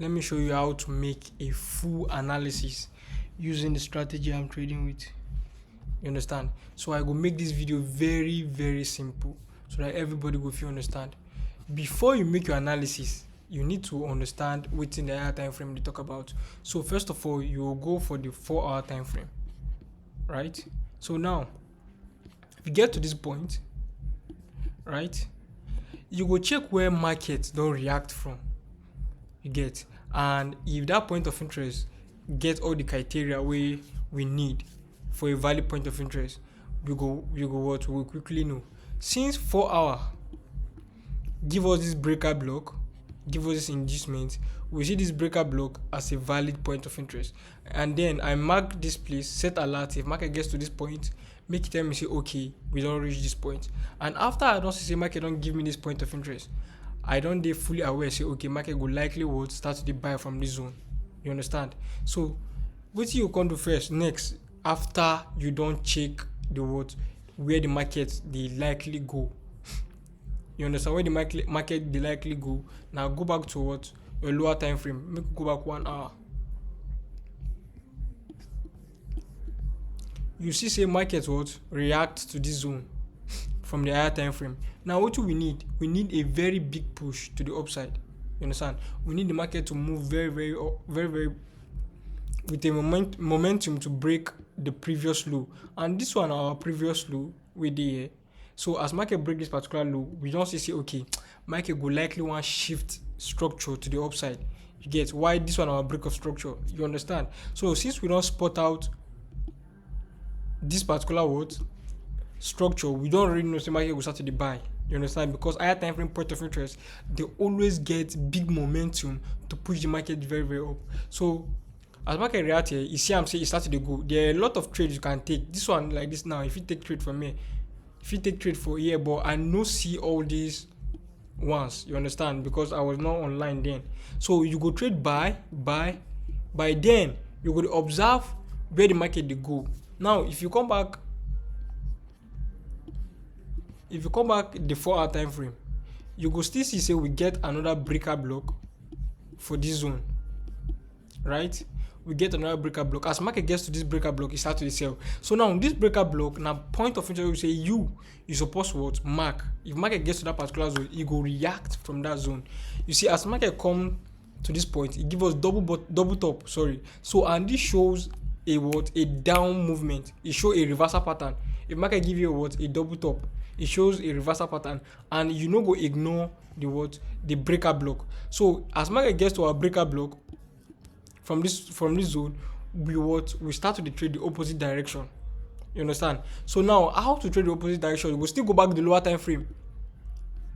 let me show you how to make a full analysis using the strategy I'm trading with. You understand? So I go make this video very, very simple so that everybody will feel understand. Before you make your analysis, you need to understand within the higher time frame they talk about. So first of all, you will go for the 4-hour time frame, right? So now, if you get to this point, right, you go check where market don't react from. You get, and if that point of interest get all the criteria we need for a valid point of interest, we go what we will quickly know. Since 4 hour give us this breaker block, give us this inducement, we see this breaker block as a valid point of interest, and then I mark this place, set alert. If market gets to this point, make it tell me say okay, we don't reach this point. And after I don't say market don't give me this point of interest, I don't dey fully aware say okay, market go likely would start to buy from this zone. You understand? So what you can do first next after you don't check the what where the market they likely go. You understand where the market they likely go. Now go back to what your lower time frame. Make go back 1 hour. You see say market what react to this zone from the higher time frame. Now what do we need? We need a very big push to the upside. You understand? We need the market to move very with a momentum to break the previous low. And this one our previous low we did here. So as market break this particular low, we don't say okay, market will likely want shift structure to the upside. You get why this one our break of structure. You understand? So since we don't spot out this particular what structure, we don't really know say market will start to the buy. You understand? Because higher time frame point of interest, they always get big momentum to push the market very up. So as market react here, you see I'm saying it started to go. There are a lot of trades you can take. This one like this now, if you take trade from me, if you take trade for here, but I no see all these ones. You understand? Because I was not online then. So you go trade buy. By then you go observe where the market they go. Now if you come back the 4-hour time frame, you go still see say we get another breaker block for this zone, right? We get another breaker block. As market gets to this breaker block, it starts to sell. So now this breaker block, now point of interest, we say you supposed to what mark. If market gets to that particular zone, it go react from that zone. You see, as market come to this point, it gives us double top. Sorry. So and this shows a down movement. It shows a reversal pattern. If market give you a double top, it shows a reversal pattern, and you no go ignore the breaker block. So as market gets to our breaker block from this zone, we start to trade the opposite direction. You understand? So now how to trade the opposite direction? You will still go back to the lower time frame,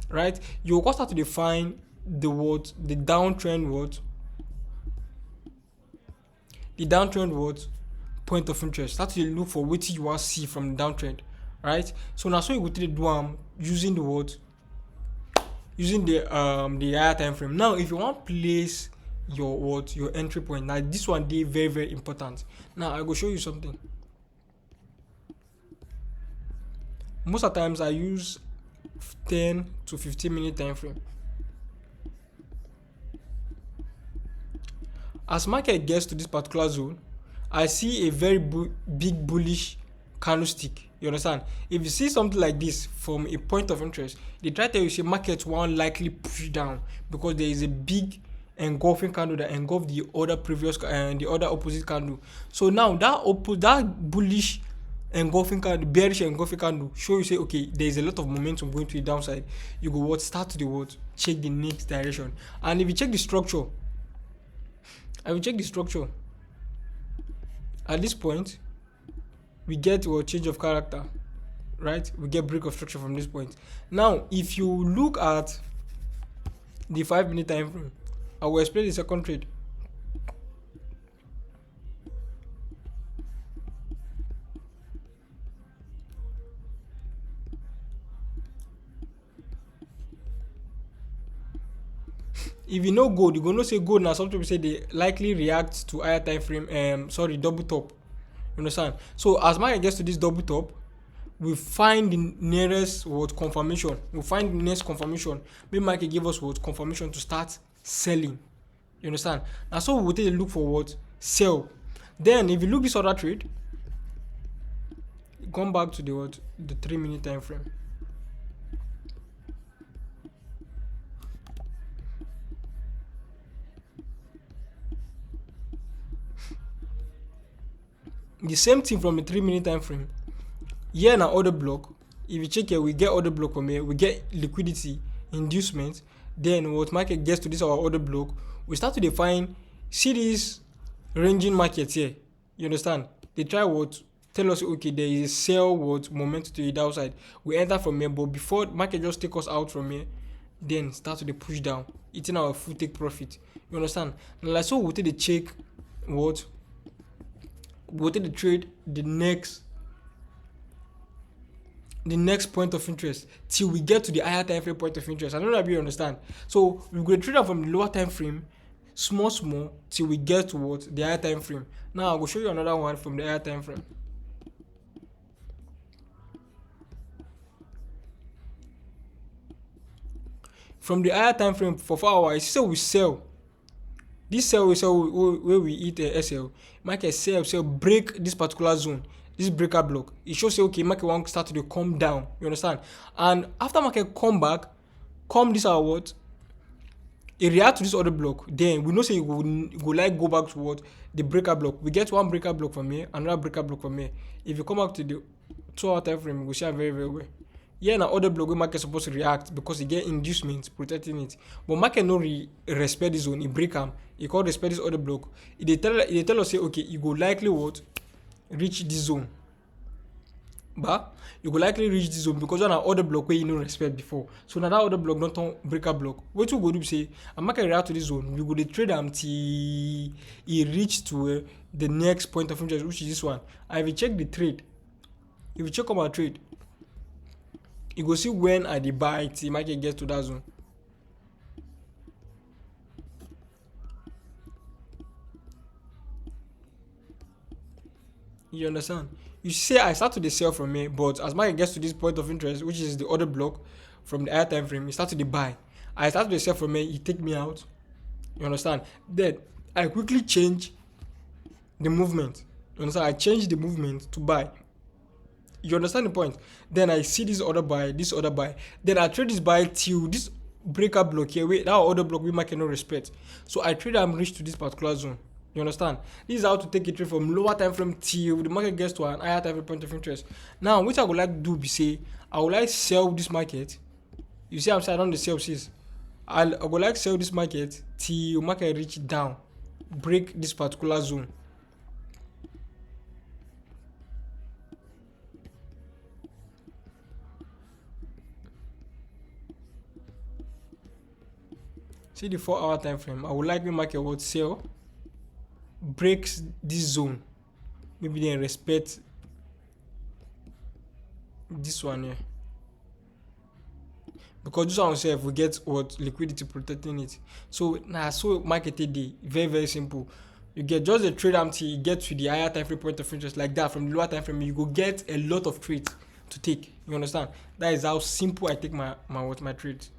right? You will start to define the downtrend point of interest. Start to look for what you want to see from the downtrend, right? So now so you go to the using the higher time frame. Now if you want to place your entry point, now this one dey very important. Now I go show you something. Most of the times I use 10 to 15 minute time frame. As market gets to this particular zone, I see a very big bullish candlestick. You understand? If you see something like this from a point of interest, they try to tell you say market won't likely push down because there is a big engulfing candle that engulfed the other previous and the other opposite candle. So now that bullish engulfing candle, bearish engulfing candle show you say okay, there is a lot of momentum going to the downside. You go start to check the next direction. And if you check the structure, at this point we get change of character, right? We get break of structure from this point. Now if you look at the 5 minute time frame, I will explain the second trade. If you know gold, you go know say gold now something we say they likely react to higher time frame double top. You understand? So as market gets to this double top, we find the nearest confirmation. We find the next confirmation. Maybe market give us confirmation to start selling. You understand? And so we will take a look for what? Sell. Then if you look this other trade, come back to the what? The 3-minute time frame. The same thing from the 3-minute time frame. Here na order block. If you check here, we get order block from here, we get liquidity, inducement. Then what market gets to this our order block, we start to define, see this ranging market here. You understand? They try what? Tell us, okay, there is a sell what momentum to the downside. We enter from here, but before market just take us out from here, then start to the push down, eating our full take profit. You understand? Now, like so, we'll take the check what? We'll take the trade the next point of interest till we get to the higher time frame point of interest. I don't know if you understand. So we're going to trade out from the lower time frame, small till we get to what? The higher time frame. Now I will show you another one from the higher time frame. From the higher time frame for 4 hours, so we sell. This sell we sell where we eat a SL. Market sell break this particular zone, this breaker block. It shows say okay, market want start to come down. You understand? And after market come back, come this our what? It react to this other block. Then we know say you go like go back to what? The breaker block. We get one breaker block from here, another breaker block from here. If you come back to the 2-hour time frame, we see very well. Here na other block where market supposed to react because it get inducement protecting it. But market no respect this zone, it break am. It can't respect this other block. They tell us say okay, you go likely what? Reach this zone. But you go likely reach this zone because on an other block where you no respect before. So now that other block don't turn breaker block. What you go do say a market react to this zone, you go dey trade am till it reach to the next point of interest, which is this one. And if you check the trade, if you check on my trade, you go see when I dey buy till market gets to that zone. You understand? You say I start to the sell from here, but as market gets to this point of interest, which is the other block from the higher time frame, you start to the buy. I start to the sell from here, you take me out. You understand? Then I quickly change the movement. You understand? I change the movement to buy. You understand the point? Then I see this other buy. Then I trade this buy till this breaker block here. Wait, that other block we market no respect. So I trade am reach to this particular zone. You understand? This is how to take a trade from lower time frame till the market gets to an higher time frame point of interest. Now, what I would like to do be say, I would like sell this market. You see, I'm saying I don't sell this. I would like sell this market till market reach down, break this particular zone. See the 4-hour time frame. I would like the market would sell, breaks this zone, maybe then respect this one here, because this one self we get what liquidity protecting it. So now so market day very simple. You get just a trade until you get to the higher time frame point of interest like that. From the lower time frame you go get a lot of trades to take. You understand? That is how simple I take my trades.